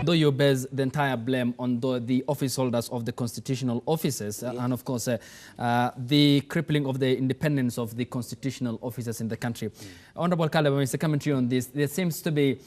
though you base the entire blame on the office holders of the constitutional offices, and of course the crippling of the independence of the constitutional offices in the country. Honorable Caleb, Mr. Coming to you on this, there seems to be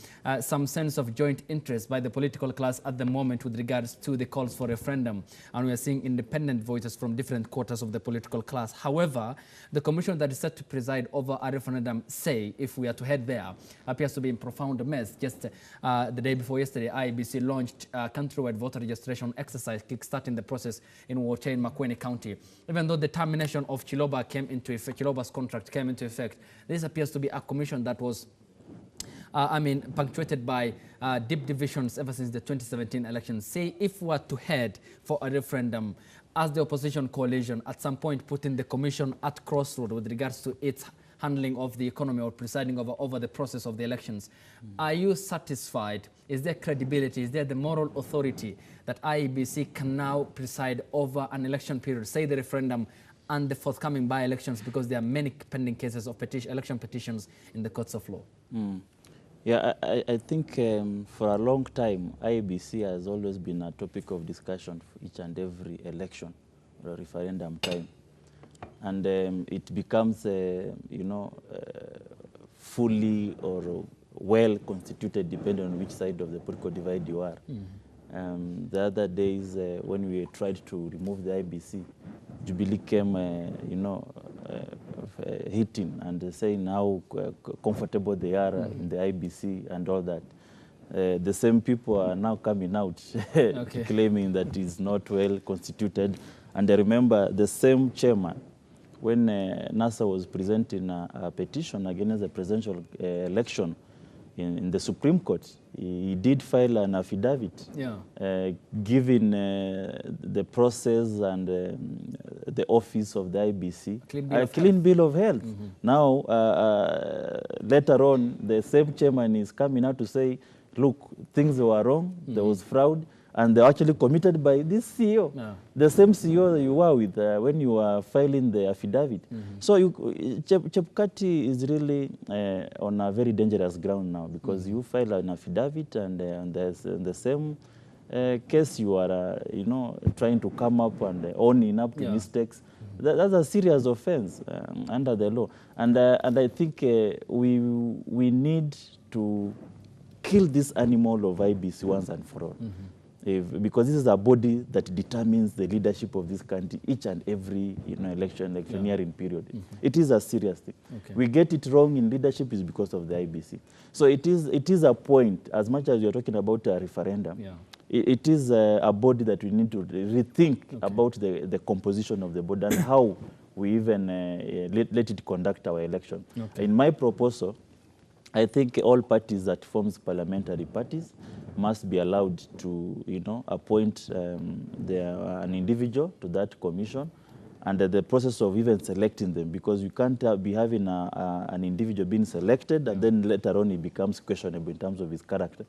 some sense of joint interest by the political class at the moment with regards to the calls for referendum, and we are seeing independent voices from different quarters of the political class. However, the commission that is set to preside over a referendum, say, if we are to head there, appears to be in profound mess. Just the day before yesterday, IEBC launched a countrywide voter registration exercise, kickstarting the process in Woche in Makueni County. Even though the termination of Chiloba came into effect, Chiloba's contract came into effect, this appears to be a commission that was punctuated by deep divisions ever since the 2017 election. Say, if we were to head for a referendum, as the opposition coalition, at some point putting the commission at crossroad with regards to its handling of the economy or presiding over the process of the elections, are you satisfied? Is there credibility? Is there the moral authority that IEBC can now preside over an election period, say the referendum and the forthcoming by-elections, because there are many pending cases of election petitions in the courts of law? Yeah, I think for a long time, IEBC has always been a topic of discussion for each and every election or referendum time. And it becomes, fully or well constituted, depending on which side of the political divide you are. The other days, when we tried to remove the IEBC, Jubilee came, hitting and saying how comfortable they are in the IEBC and all that. The same people are now coming out claiming that it's not well constituted. And I remember the same chairman, when NASA was presenting a petition against the presidential election in the Supreme Court, he did file an affidavit giving the process and the office of the IEBC a clean bill of health. Now, later on, the same chairman is coming out to say, look, things were wrong, there was fraud, and they're actually committed by this CEO, the same CEO that you were with when you were filing the affidavit. So Chebukati is really on a very dangerous ground now, because you file an affidavit and the same case you are, trying to come up and owning up to mistakes. That's a serious offense under the law. And I think we need to kill this animal of IEBC once and for all. Because this is a body that determines the leadership of this country each and every electioneering period. It is a serious thing. We get it wrong in leadership is because of the IEBC. So it is a point, as much as you're talking about a referendum, it is a body that we need to rethink about the composition of the body and how we even let it conduct our election. In my proposal, I think all parties that forms parliamentary parties must be allowed to, appoint an individual to that commission, and the process of even selecting them, because you can't be having an individual being selected and then later on it becomes questionable in terms of his character.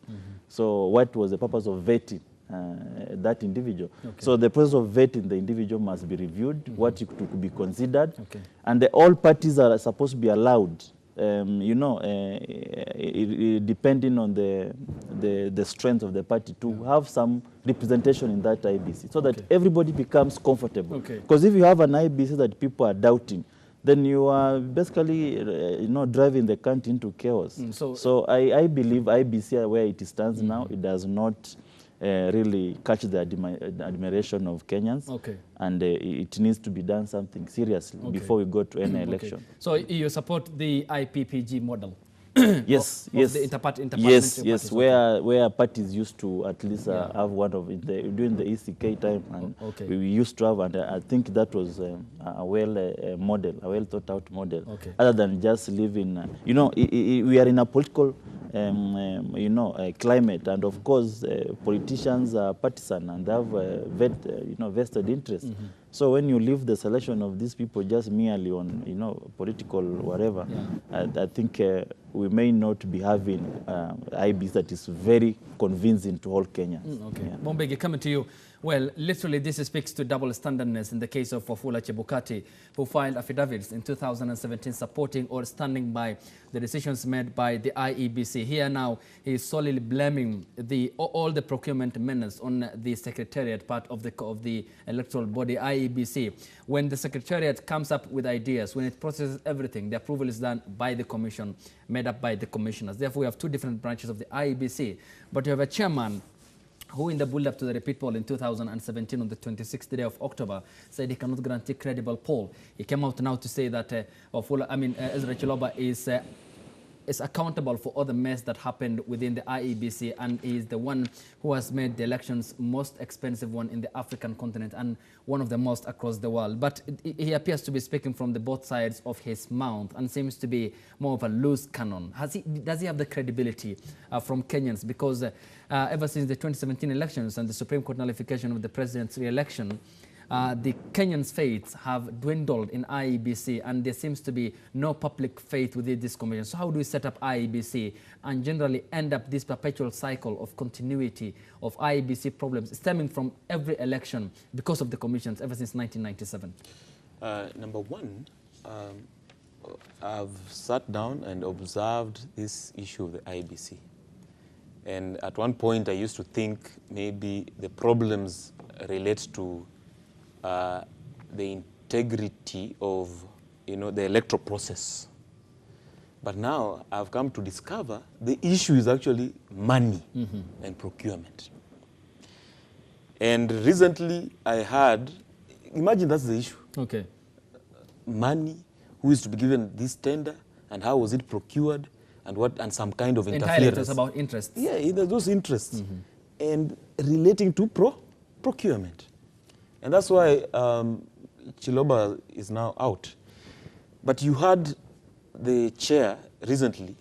So what was the purpose of vetting that individual? So the process of vetting the individual must be reviewed, what could be considered, and all parties are supposed to be allowed, depending on the strength of the party, to have some representation in that IEBC, so that everybody becomes comfortable. Because if you have an IEBC that people are doubting, then you are basically, driving the country into chaos. So I believe IEBC, where it stands now, it does not really catch the admiration of Kenyans, and it needs to be done something seriously before we go to any election. So you support the IPPG model? Yes, yes, yes. Where parties used to at least have one of it during the ECK time, and we used to have, and I think that was a well thought out model. Other than just living, we are in a political climate, and of course politicians are partisan and they have vested interest. So when you leave the selection of these people just merely on political whatever, I think we may not be having IEBC that is very convincing to all Kenyans. Okay. Yeah. Bombegi, coming to you. Well, literally, this speaks to double standardness in the case of Wafula Chebukati, who filed affidavits in 2017 supporting or standing by the decisions made by the IEBC. Here now, he is solely blaming all the procurement menace on the secretariat part of the electoral body, IEBC. When the secretariat comes up with ideas, when it processes everything, the approval is done by the commission, made up by the commissioners. Therefore, we have two different branches of the IEBC, but you have a chairman who in the build-up to the repeat poll in 2017 on the 26th day of October said he cannot guarantee credible poll. He came out now to say that Ezra Chiloba is accountable for all the mess that happened within the IEBC and is the one who has made the elections most expensive one in the African continent and one of the most across the world. But he appears to be speaking from the both sides of his mouth and seems to be more of a loose cannon. Does he have the credibility from Kenyans? Because ever since the 2017 elections and the Supreme Court nullification of the president's re-election, the Kenyans' faiths have dwindled in IEBC and there seems to be no public faith within this commission. So how do we set up IEBC and generally end up this perpetual cycle of continuity of IEBC problems stemming from every election because of the commissions ever since 1997? Number one, I've sat down and observed this issue of the IEBC. And at one point I used to think maybe the problems relate to the integrity of, the electoral process. But now I've come to discover the issue is actually money and procurement. And recently I heard, imagine that's the issue. Okay. Money, who is to be given this tender, and how was it procured, and some kind of interference. Entirely, it's about interests. Yeah, those interests. And relating to procurement. And that's why Chiloba is now out. But you had the chair recently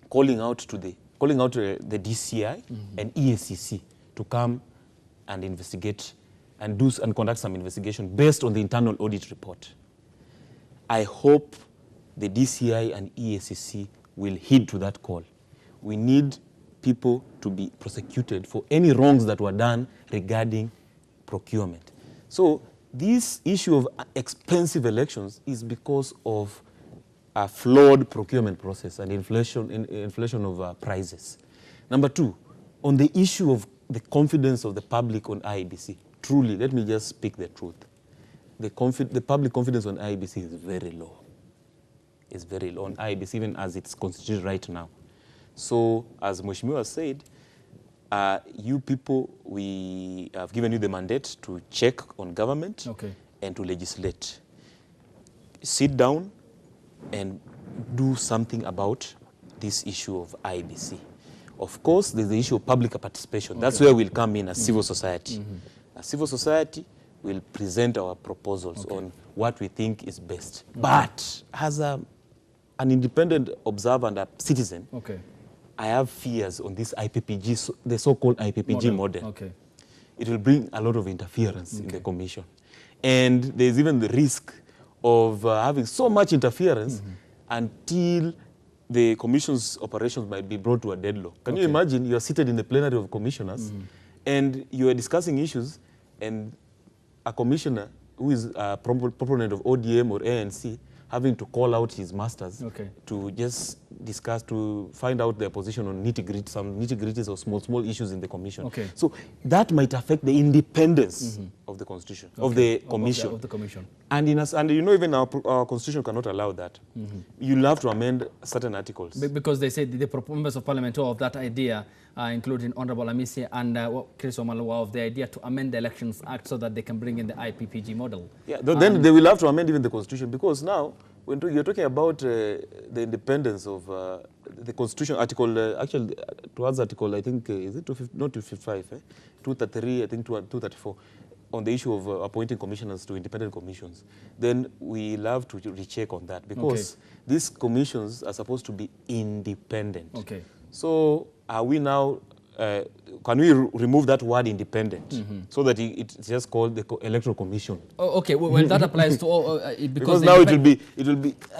calling out the DCI and EACC to come and investigate and conduct some investigation based on the internal audit report. I hope the DCI and EACC will heed to that call. We need people to be prosecuted for any wrongs that were done regarding procurement. So this issue of expensive elections is because of a flawed procurement process and inflation of prices. Number two, on the issue of the confidence of the public on IEBC, truly, let me just speak the truth. The public confidence on IEBC is very low. It's very low on IEBC, even as it's constituted right now. So, as Mheshimiwa said, you people, we have given you the mandate to check on government and to legislate. Sit down and do something about this issue of IEBC. Of course, there's the issue of public participation. That's where we'll come in as civil society. As civil society, we'll present our proposals on what we think is best. But as an independent observer and a citizen, I have fears on this IPPG, the so-called IPPG model. It will bring a lot of interference in the commission. And there's even the risk of having so much interference until the commission's operations might be brought to a deadlock. Can you imagine you are seated in the plenary of commissioners and you are discussing issues and a commissioner who is a proponent of ODM or ANC having to call out his masters to just discuss, to find out their position on some nitty-gritties or small issues in the commission. So that might affect the independence of the constitution, of the commission. And even our constitution cannot allow that. You'll have to amend certain articles. Because they say the members of parliament of that idea, including Honorable Amisi and Chris Omalwa, of the idea to amend the Elections Act so that they can bring in the IPPG model. Yeah, then they will have to amend even the constitution, because now when you're talking about the independence of the constitution, actually towards article, I think, is it not 255, 233, I think 234, on the issue of appointing commissioners to independent commissions, then we'll have to recheck on that, because these commissions are supposed to be independent. So are we now can we remove that word independent so that it's just called the Electoral Commission? Oh, okay, well that applies to all because now it will be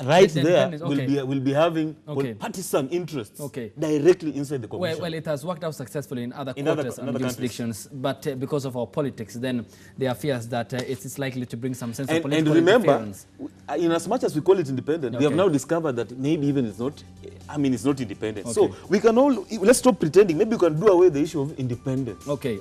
right there. Okay. We'll be having partisan interests directly inside the commission. Well, it has worked out successfully in other quarters and jurisdictions, but because of our politics, then there are fears that it's likely to bring some sense of political interference. And remember, in as much as we call it independent, we have now discovered that maybe even it's not. I mean, it's not independent. So we can let's stop pretending. Maybe we can do away with the issue of independence. Okay.